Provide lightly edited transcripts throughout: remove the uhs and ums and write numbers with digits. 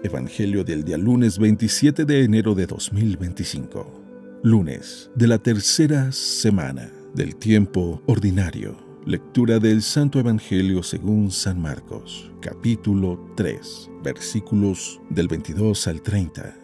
Evangelio del día lunes 27 de enero de 2025. Lunes de la tercera semana del tiempo ordinario. Lectura del Santo Evangelio según San Marcos, capítulo 3, versículos del 22 al 30.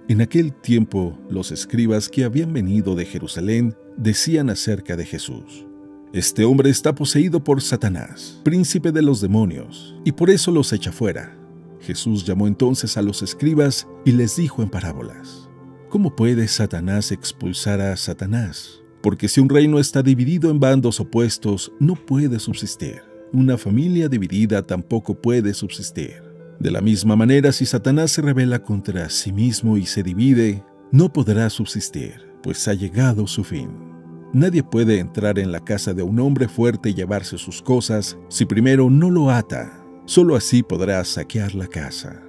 En aquel tiempo, los escribas que habían venido de Jerusalén decían acerca de Jesús: Este hombre está poseído por Satanás, príncipe de los demonios, y por eso los echa fuera. Jesús llamó entonces a los escribas y les dijo en parábolas: ¿Cómo puede Satanás expulsar a Satanás? Porque si un reino está dividido en bandos opuestos, no puede subsistir. Una familia dividida tampoco puede subsistir. De la misma manera, si Satanás se rebela contra sí mismo y se divide, no podrá subsistir, pues ha llegado su fin. Nadie puede entrar en la casa de un hombre fuerte y llevarse sus cosas si primero no lo ata. Solo así podrá saquear la casa.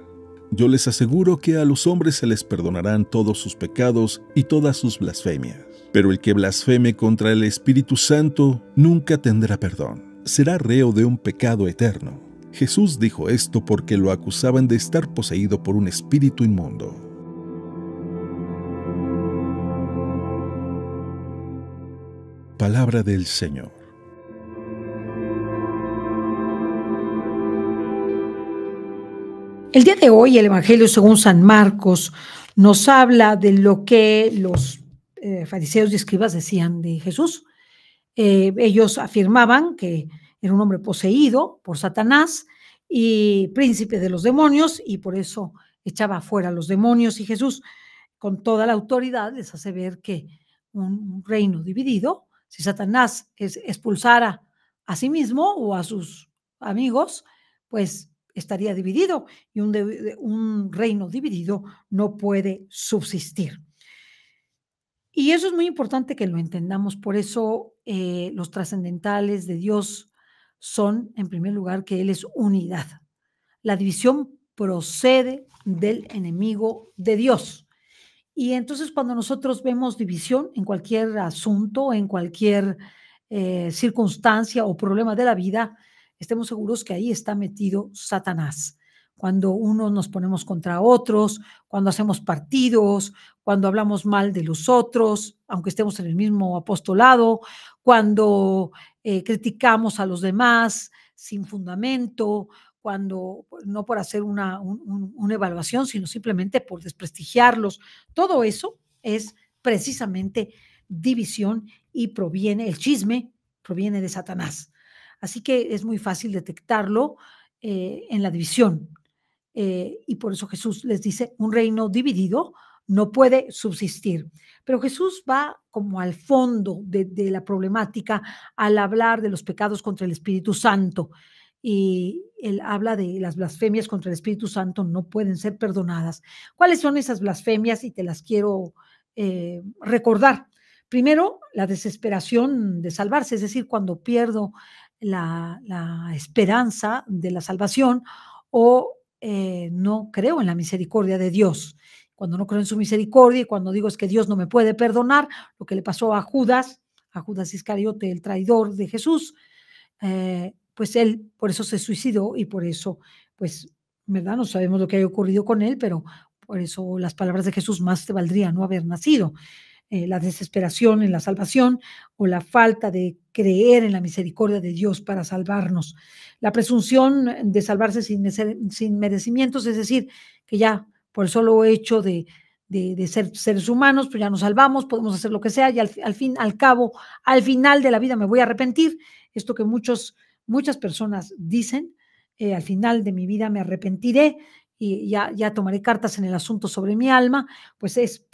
Yo les aseguro que a los hombres se les perdonarán todos sus pecados y todas sus blasfemias. Pero el que blasfeme contra el Espíritu Santo nunca tendrá perdón. Será reo de un pecado eterno. Jesús dijo esto porque lo acusaban de estar poseído por un espíritu inmundo. Palabra del Señor. El día de hoy, el Evangelio según San Marcos nos habla de lo que los fariseos y escribas decían de Jesús. Ellos afirmaban que era un hombre poseído por Satanás y príncipe de los demonios, y por eso echaba fuera a los demonios, y Jesús, con toda la autoridad, les hace ver que un reino dividido, si Satanás expulsara a sí mismo o a sus amigos, pues estaría dividido, y un reino dividido no puede subsistir. Y eso es muy importante que lo entendamos. Por eso los trascendentales de Dios son, en primer lugar, que Él es unidad. La división procede del enemigo de Dios. Y entonces cuando nosotros vemos división en cualquier asunto, en cualquier circunstancia o problema de la vida, estemos seguros que ahí está metido Satanás. Cuando unos nos ponemos contra otros, cuando hacemos partidos, cuando hablamos mal de los otros, aunque estemos en el mismo apostolado, cuando criticamos a los demás sin fundamento, cuando no por hacer una evaluación, sino simplemente por desprestigiarlos. Todo eso es precisamente división y el chisme proviene de Satanás. Así que es muy fácil detectarlo en la división. Y por eso Jesús les dice, un reino dividido no puede subsistir. Pero Jesús va como al fondo de la problemática al hablar de los pecados contra el Espíritu Santo. Y él habla de las blasfemias contra el Espíritu Santo no pueden ser perdonadas. ¿Cuáles son esas blasfemias? Y te las quiero recordar. Primero, la desesperación de salvarse, es decir, cuando pierdo la esperanza de la salvación o no creo en la misericordia de Dios. Cuando no creo en su misericordia y cuando digo es que Dios no me puede perdonar, lo que le pasó a Judas Iscariote, el traidor de Jesús, pues él por eso se suicidó y por eso, pues, ¿verdad? No sabemos lo que haya ocurrido con él, pero por eso las palabras de Jesús: más te valdría no haber nacido. La desesperación en la salvación o la falta de creer en la misericordia de Dios para salvarnos. La presunción de salvarse sin merecimientos, es decir, que ya por el solo hecho de ser seres humanos, pues ya nos salvamos, podemos hacer lo que sea y al cabo, al final de la vida me voy a arrepentir. Esto que muchas personas dicen, al final de mi vida me arrepentiré y ya tomaré cartas en el asunto sobre mi alma, pues es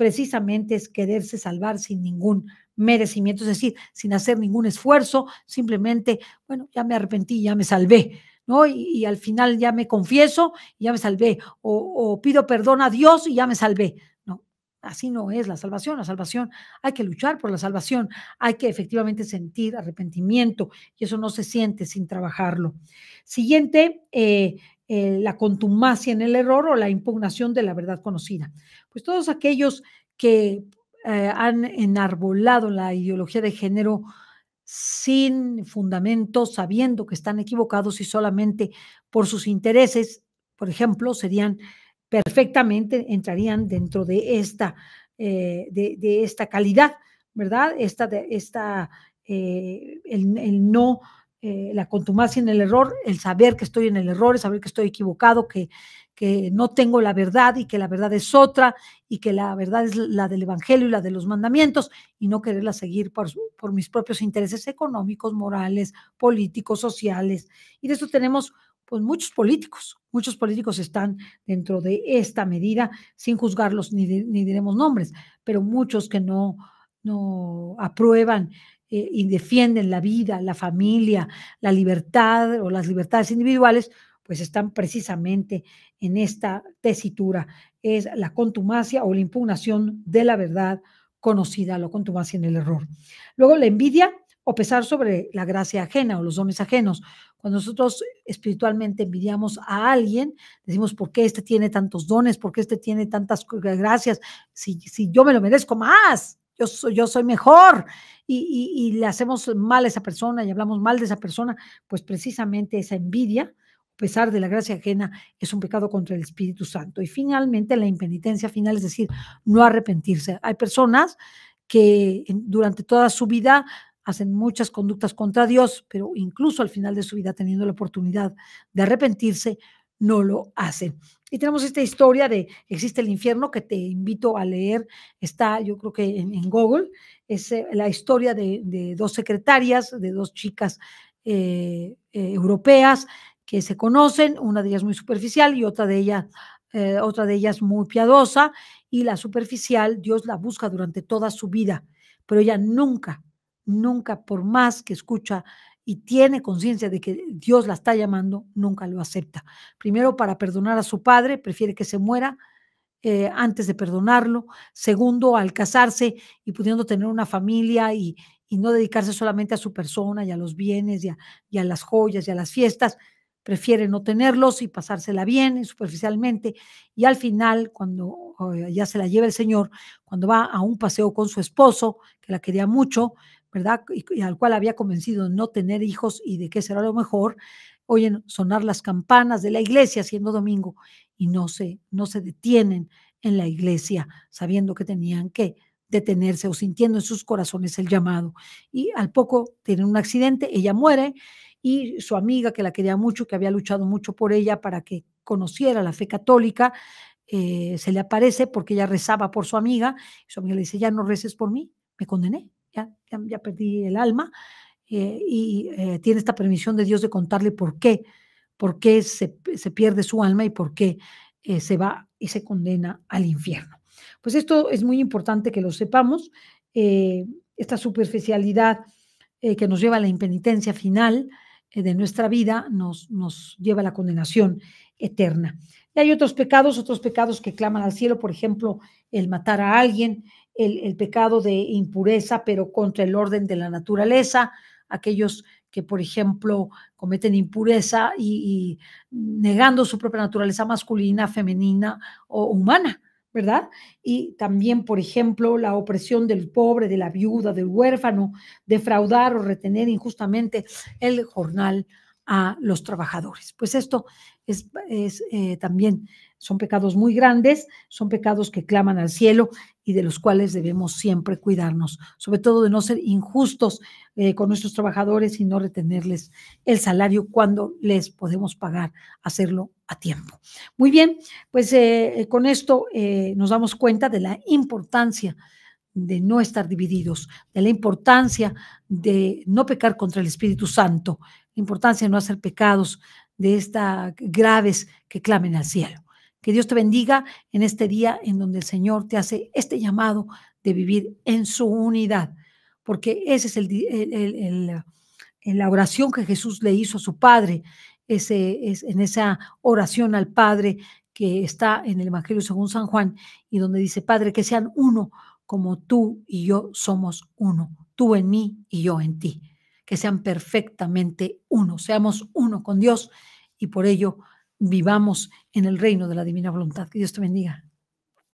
quererse salvar sin ningún merecimiento, es decir, sin hacer ningún esfuerzo, simplemente, bueno, ya me arrepentí, ya me salvé, ¿no? Y al final ya me confieso y ya me salvé, o pido perdón a Dios y ya me salvé. No, así no es la salvación. Hay que luchar por la salvación, hay que efectivamente sentir arrepentimiento y eso no se siente sin trabajarlo. Siguiente, la contumacia en el error o la impugnación de la verdad conocida. Pues todos aquellos que han enarbolado la ideología de género sin fundamento, sabiendo que están equivocados y solamente por sus intereses, por ejemplo, serían perfectamente, entrarían dentro de de esta calidad, ¿verdad? El no, la contumacia en el error, el saber que estoy en el error, el saber que estoy equivocado, que no tengo la verdad y que la verdad es otra y que la verdad es la del Evangelio y la de los mandamientos y no quererla seguir por mis propios intereses económicos, morales, políticos, sociales. Y de eso tenemos pues muchos políticos están dentro de esta medida, sin juzgarlos ni diremos nombres, pero muchos que no aprueban y defienden la vida, la familia, la libertad o las libertades individuales, pues están precisamente en esta tesitura, es la contumacia o la impugnación de la verdad conocida, la contumacia en el error. Luego la envidia o pesar sobre la gracia ajena o los dones ajenos. Cuando nosotros espiritualmente envidiamos a alguien, decimos, ¿por qué este tiene tantos dones? ¿Por qué este tiene tantas gracias? Si yo me lo merezco más, yo soy mejor. Y le hacemos mal a esa persona y hablamos mal de esa persona, pues precisamente esa envidia, a pesar de la gracia ajena, es un pecado contra el Espíritu Santo. Y finalmente la impenitencia final, es decir, no arrepentirse. Hay personas que durante toda su vida hacen muchas conductas contra Dios, pero incluso al final de su vida, teniendo la oportunidad de arrepentirse, no lo hacen. Y tenemos esta historia de existe el infierno que te invito a leer, está yo creo que en Google, es la historia de dos secretarias, de dos chicas europeas que se conocen, una de ellas muy superficial y otra de ellas muy piadosa, y la superficial Dios la busca durante toda su vida, pero ella nunca, por más que escucha y tiene conciencia de que Dios la está llamando, nunca lo acepta. Primero, para perdonar a su padre, prefiere que se muera antes de perdonarlo. Segundo, al casarse y pudiendo tener una familia y no dedicarse solamente a su persona y a los bienes y a las joyas y a las fiestas, prefiere no tenerlos y pasársela bien y superficialmente. Y al final, cuando ya se la lleva el Señor, cuando va a un paseo con su esposo, que la quería mucho, ¿verdad? Y al cual había convencido de no tener hijos y de que será lo mejor, oyen sonar las campanas de la iglesia siendo domingo y no se detienen en la iglesia sabiendo que tenían que detenerse o sintiendo en sus corazones el llamado. Y al poco tienen un accidente, ella muere y su amiga que la quería mucho, que había luchado mucho por ella para que conociera la fe católica, se le aparece porque ella rezaba por su amiga. Y su amiga le dice, ya no reces por mí, me condené, ya perdí el alma tiene esta permisión de Dios de contarle por qué se pierde su alma y por qué se va y se condena al infierno. Pues esto es muy importante que lo sepamos, esta superficialidad que nos lleva a la impenitencia final de nuestra vida, nos lleva a la condenación eterna. Y hay otros pecados que claman al cielo, por ejemplo, el matar a alguien, el pecado de impureza, pero contra el orden de la naturaleza, aquellos que, por ejemplo, cometen impureza y negando su propia naturaleza masculina, femenina o humana, ¿verdad? Y también, por ejemplo, la opresión del pobre, de la viuda, del huérfano, defraudar o retener injustamente el jornal a los trabajadores. Pues esto también son pecados muy grandes, son pecados que claman al cielo y de los cuales debemos siempre cuidarnos, sobre todo de no ser injustos con nuestros trabajadores y no retenerles el salario cuando les podemos pagar, hacerlo a tiempo. Muy bien, pues con esto nos damos cuenta de la importancia de no estar divididos, de la importancia de no pecar contra el Espíritu Santo, la importancia de no hacer pecados de estas graves que clamen al cielo. Que Dios te bendiga en este día en donde el Señor te hace este llamado de vivir en su unidad, porque ese es la oración que Jesús le hizo a su Padre, es en esa oración al Padre que está en el Evangelio según San Juan y donde dice, Padre, que sean uno como tú y yo somos uno, tú en mí y yo en ti, que sean perfectamente uno, seamos uno con Dios y por ello vivamos en el reino de la divina voluntad. Que Dios te bendiga.